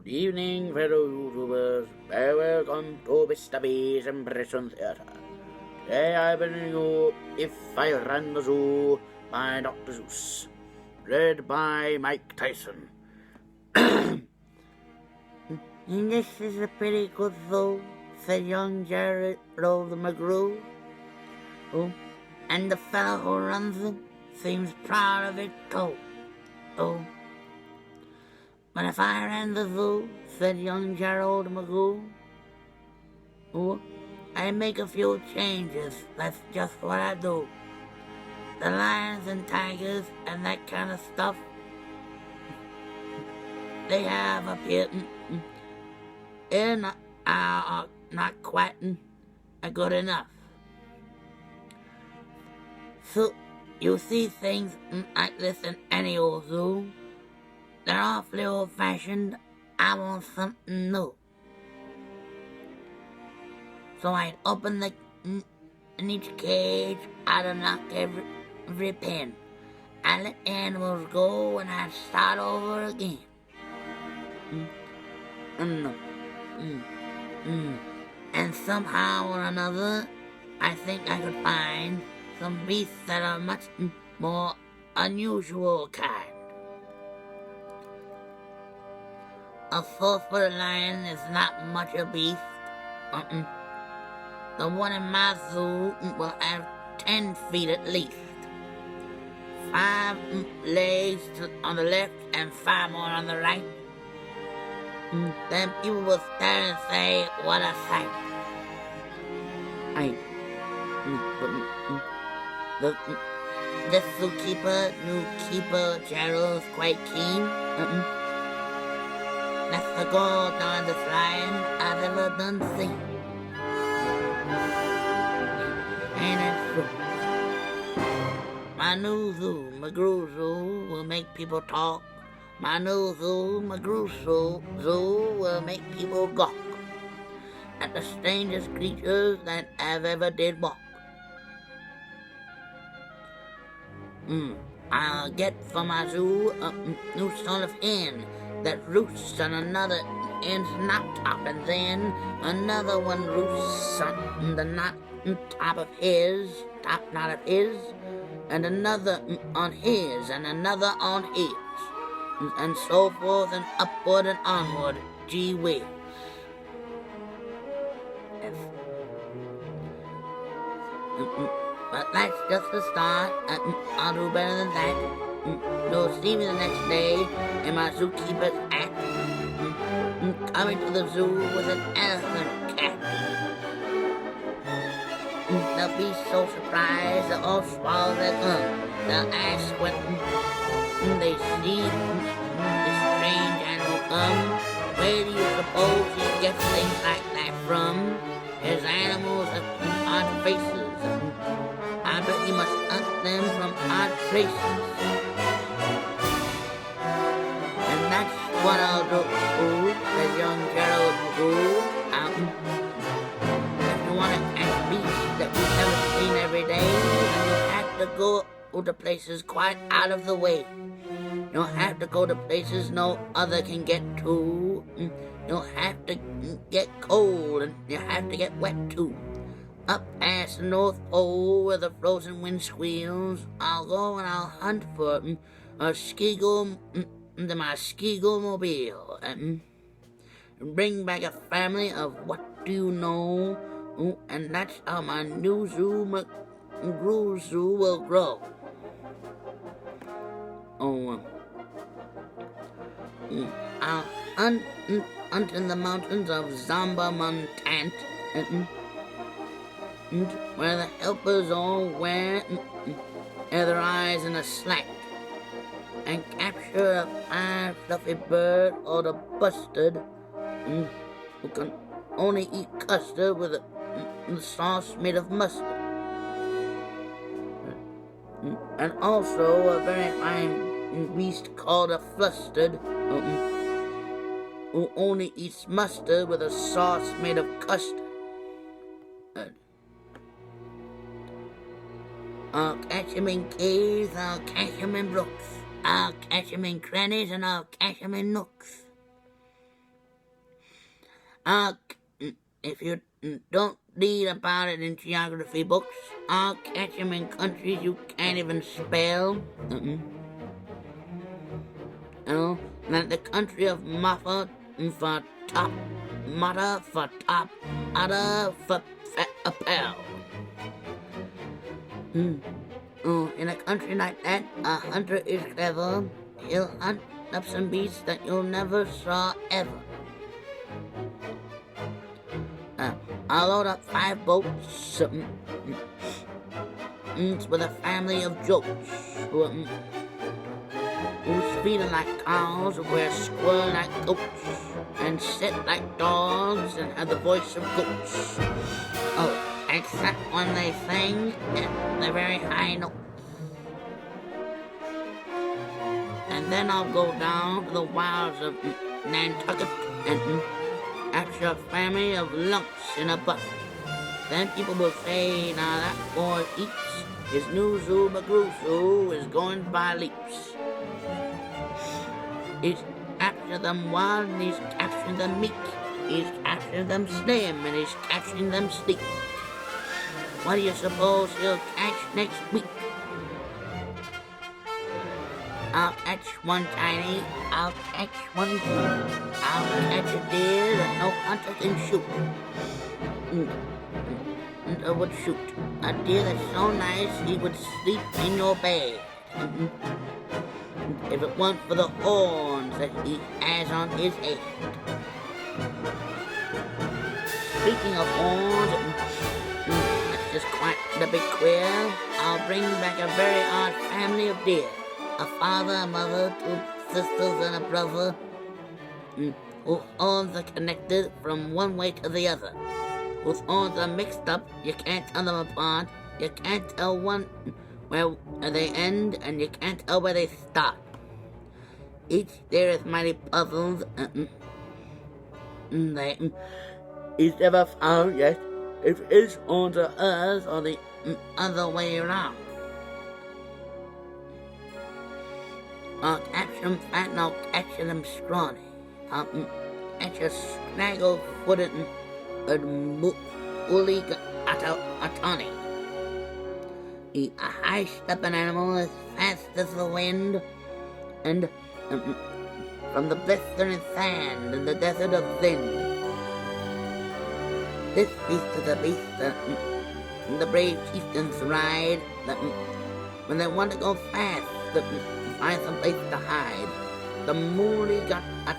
Good evening, fellow YouTubers. Welcome to Mr.V's Impression Theatre. Today I bring you If I Ran the Zoo by Dr. Zeus, read by Mike Tyson. This is a pretty good zoo, said young Jared the McGrew. Oh, and the fellow who runs it seems proud of it too. Oh, but if I ran the zoo, said young Gerald McGrew, oh, I'd make a few changes. That's just what I do. The lions and tigers and that kind of stuff they have up here are not quite good enough. So you see things like this in any old zoo. They're awfully old-fashioned. I want something new. So I'd open in each cage, I'd unlock every pin. I'd let the animals go and I'd start over again. And somehow or another, I think I could find some beasts that are much more unusual kind. A 4-foot lion is not much a beast. The one in my zoo will have 10 feet at least. 5 legs on the left and 5 more on the right. Then people will stand and say, what a sight. This new keeper, Gerald's quite keen. That's the gold darndest lion I've ever done seen. And it's true. My new zoo, McGrew Zoo, will make people talk. My new zoo, McGrew Zoo, will make people gawk at the strangest creatures that have ever did walk. I'll get for my zoo a new sort of hen that roosts on another hen's knot top, and then another one roosts on the knot top of his, top knot of his, and another on his, and another on his, and so forth and upward and onward. Gee whiz. But that's just the start. I'll do better than that. You'll see me the next day in my zookeeper's hat, coming to the zoo with an elephant cat. They'll be so surprised they'll all swallow their gum. They'll ask when they see this strange animal come, where do you suppose he gets things like that from? His animals have odd faces. I bet he must hunt them from odd traces. And that's what I'll do, said young Gerald McGrew. If you want to catch beasts that we haven't seen every day, then you'll have to go to places quite out of the way. You'll have to go to places no other can get to. You'll have to get cold, and you'll have to get wet too. Up past the North Pole where the frozen wind squeals, I'll go and I'll hunt for my Skiggle mobile, and bring back a family of what do you know, and that's how my new zoo, McGrew Zoo, will grow. I'll hunt in the mountains of Zomba Montant, where the helpers all wear their eyes in a slack, and capture a fine fluffy bird or the bustard who can only eat custard with a sauce made of mustard, and also a very fine beast called a flustered who only eats mustard with a sauce made of custard. I'll catch him in caves, I'll catch him in brooks, I'll catch him in crannies, and I'll catch him in nooks. If you don't read about it in geography books, I'll catch 'em in countries you can't even spell. Like the country of Muffa for top, Mutta for top, Udder for Appel. In a country like that, a hunter is clever. He'll hunt up some beasts that you'll never saw ever. I'll load up 5 boats with a family of jokes who's feeding like cows, wear squirrel like goats, and sit like dogs and have the voice of goats. Oh, except when they sing at the very high notes. And then I'll go down to the wilds of Nantucket and capture a family of lumps in a bucket. Then people will say, now that boy eats, his new zoo McGrew is going by leaps. He's captured them wild and he's capturing them meek. He's capturing them slim and he's capturing them sleek. What do you suppose he'll catch next week? I'll catch one tiny, I'll catch one big. I'll catch a deer that no hunter can shoot. And I would shoot a deer that's so nice he would sleep in your bed. If it weren't for the horns that he has on his head. Speaking of horns, that's just quite a bit queer. I'll bring back a very odd family of deer. A father, a mother, 2 sisters, and a brother, whose horns are connected from one way to the other. Whose horns are mixed up, you can't tell them apart, you can't tell where they end, and you can't tell where they start. Each deer is mighty puzzled, he's never found yet if his horns are hers or the other way around. I'll catch them fat and I'll catch them scrawny. I'll catch a snaggle-footed woolly attorney. A high-stepping animal as fast as the wind, and from the blistering sand in the desert of Zin. This beast is a beast that the brave chieftains ride, when they want to go fast, find some place to hide. The mooly got a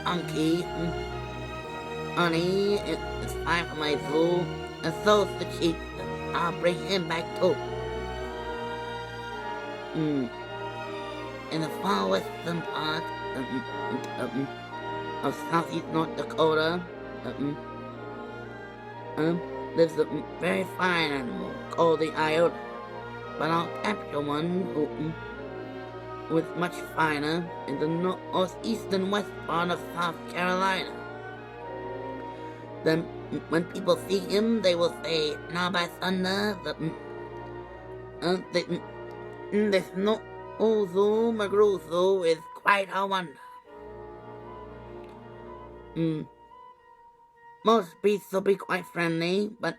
donkey, honey, it's fine for my zoo, and so's the chief. I'll bring him back too. In the far western part of southeast North Dakota, lives a very fine animal called the iota. But I'll capture one who is much finer in the northeast and west part of South Carolina. Then, when people see him, they will say, now by thunder, this no Zoo McGrew is quite a wonder. Most beasts will be quite friendly, but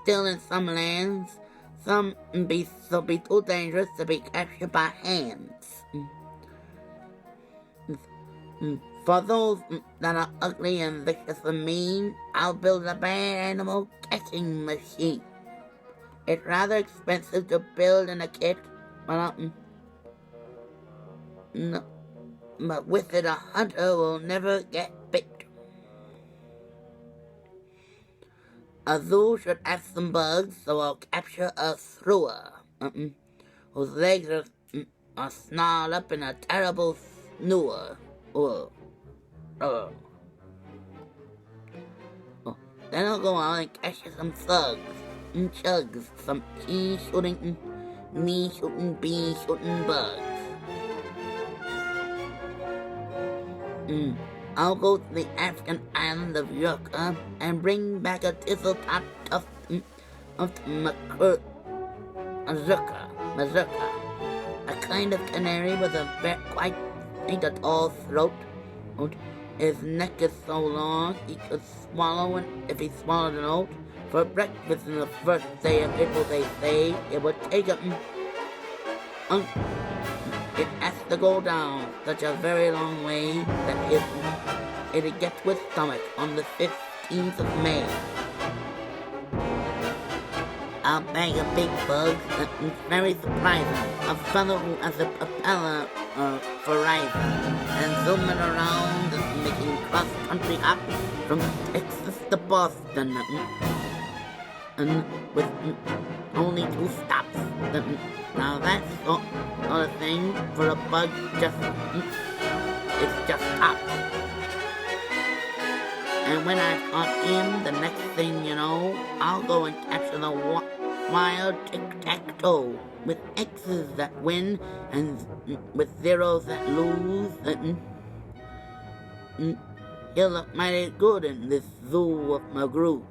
still in some lands, some beasts will be too dangerous to be captured by hands. For those that are ugly and vicious and mean, I'll build a bad animal catching machine. It's rather expensive to build in a kit, but with it a hunter will never get bit. A zoo should have some bugs, so I'll capture a thrower, whose legs are snarled up in a terrible snore. Then I'll go out and catch some thugs, chugs, some pea-shooting, me-shooting, bee-shooting bugs. I'll go to the African island of Yurka and bring back a thistle-top tuft of mazurka, a kind of canary with a quite a tall throat, His neck is so long he could swallow it if he swallowed an oat. For breakfast on the first day of April, they say it would take him. It has to go down such a very long way that it'll get to his stomach on the 15th of May. I'll bag a big bug that's very surprising. A fellow who has a propeller for rising and zooming around and making cross-country hops from Texas to Boston and with only 2 stops. Now that's sort of thing for a bug it's just top. And when I've caught him, the next thing you know, I'll go and capture the wild tic-tac-toe with X's that win and with zeros that lose. He'll look mighty good in this zoo of McGrew.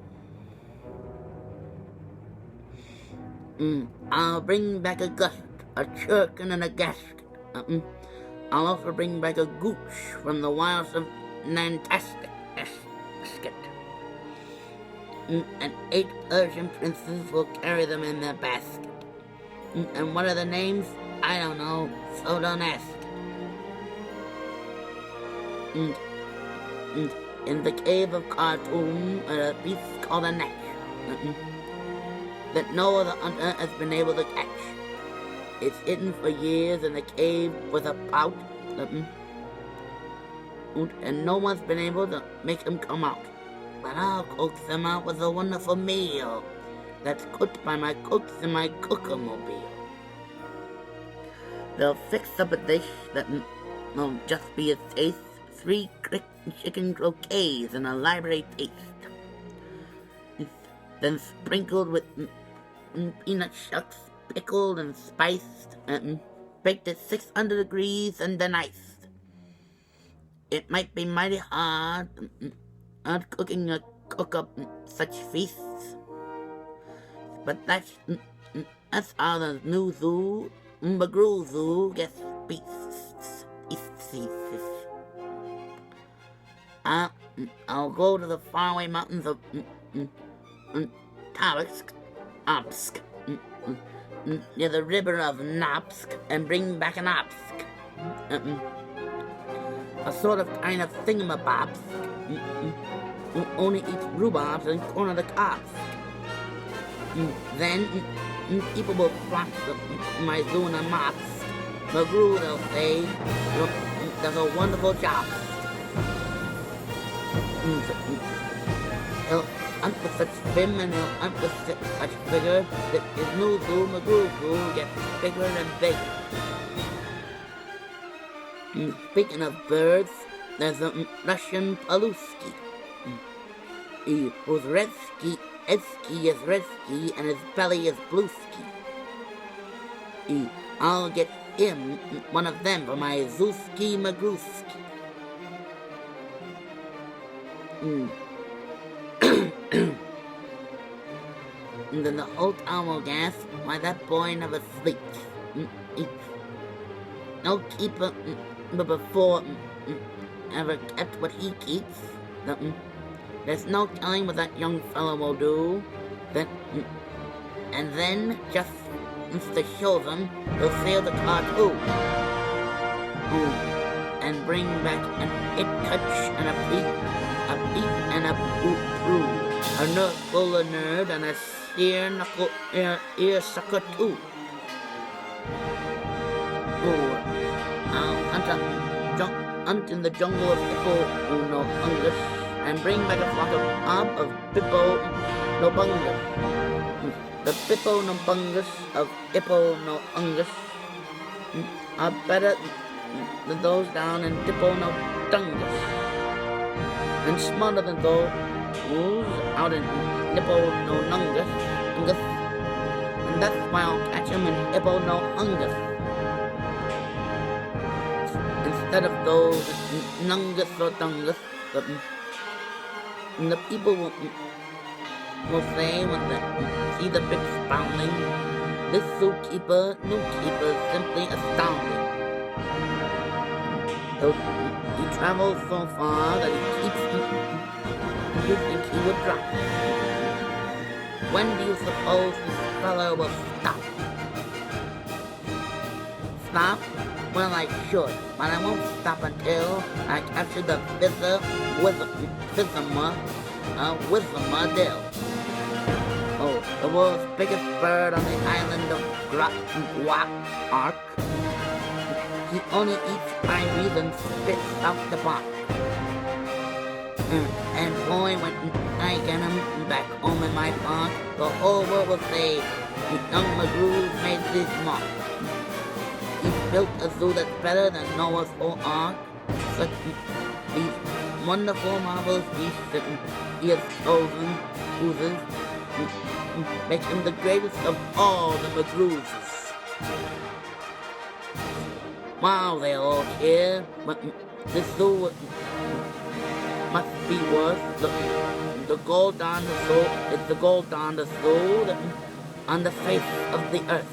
I'll bring back a gust, a chirkin and a gasket. I'll also bring back a gooch from the wilds of Nantasket. And 8 Persian princes will carry them in their basket. And what are the names? I don't know, so don't ask. In the cave of Khartoum are a beast called a gnat that no other hunter has been able to catch. It's hidden for years in the cave with a pout, and no one's been able to make him come out. But I'll coax him out with a wonderful meal that's cooked by my cooks in my cooker-mobile. They'll fix up a dish that will just be a taste, 3 chicken croquets and a library taste. Then sprinkled with peanut shucks, pickled and spiced, baked at 600 degrees and then iced. It might be mighty hard cooking a cook-up such feasts, but that's how the new zoo, McGrew Zoo, gets beasts. I'll go to the faraway mountains of Obsk, near the river of Nopsk, and bring back an Obsk, a sort of kind of thingamabobs who only eats rhubarbs and corn of the cobs. Then people will flock to my zoo in a mops. McGrew, they'll say, does a wonderful job. He'll hunt with such vim and he'll hunt with such vigor that his new zoo, McGrew Zoo, gets bigger and bigger. Speaking of birds, there's a Russian Paluski, whose Redsky is Redsky and his belly is Bluesky. I'll get him one of them for my Zooski Magrooski. And then the whole town will gasp, why that boy never sleeps. No keeper before ever kept what he keeps. There's no telling what that young fellow will do. And then, just to show them, he'll sail the Khartoum and bring back an itcutch and a beat and a boot-proo, a nerd-fuller nerd and a sear-knuckle ear-sucker too. I'll hunt in the jungle of Hippo no fungus and bring back a flock of Bippo no bungus. The Bippo no bungus of Hippo no fungus are better than those down in Dippo no dungus, and smarter than those out in Hippo no nungus, and that's why I'll catch him in Hippo no hungus instead of those nungus or dungus. And the people will say when they see the big spouting, this zookeeper, new keeper, is simply astounding. He'll traveled so far that he keeps... You think he would drop? When do you suppose this fellow will stop? Stop? Well, I should, but I won't stop until I capture the Wissamadil. Oh, the world's biggest bird on the island of Guac Ark. He only eats ivories and spits out the bark. And boy, when I get him back home in my park, the whole world will say, young McGrew made this mark. He built a zoo that's better than Noah's whole ark. Such these wonderful marvelous beasts that he has chosen, oozes, make him the greatest of all the McGrews. Wow, they're all here, but this zoo must be worth the gold dinosaur. It's the gold dinosaur on the face of the earth.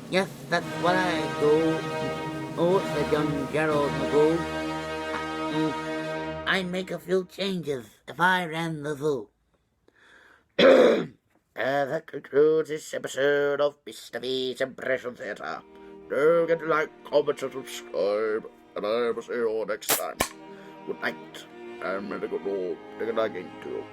Yes, that's what I do. Oh, said young Gerald McGrew. I'd make a few changes if I ran the zoo. That concludes this episode of Mr.V's Impression Theatre. Don't forget to like, comment, and subscribe, and I will see you all next time. Good night, and may the good Lord take a liking to you.